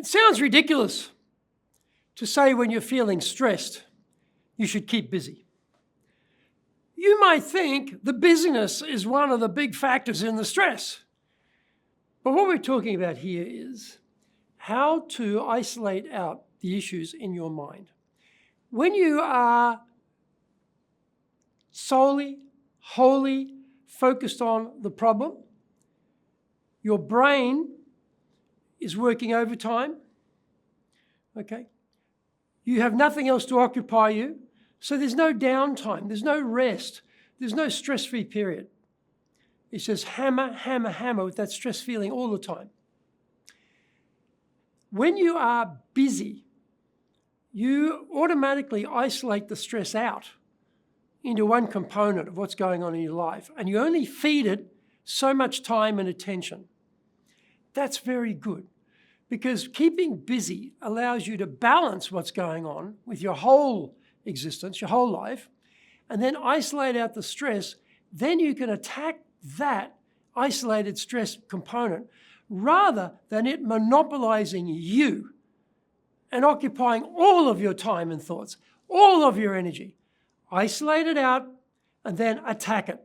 It sounds ridiculous to say when you're feeling stressed, you should keep busy. You might think the busyness is one of the big factors in the stress. But what we're talking about here is how to isolate out the issues in your mind. When you are solely, wholly focused on the problem, your brain is working overtime, okay? You have nothing else to occupy you, so there's no downtime, there's no rest, there's no stress-free period. It's just hammer, hammer, hammer with that stress feeling all the time. When you are busy, you automatically isolate the stress out into one component of what's going on in your life, and you only feed it so much time and attention. That's very good, because keeping busy allows you to balance what's going on with your whole existence, your whole life, and then isolate out the stress. Then you can attack that isolated stress component rather than it monopolizing you and occupying all of your time and thoughts, all of your energy. Isolate it out and then attack it.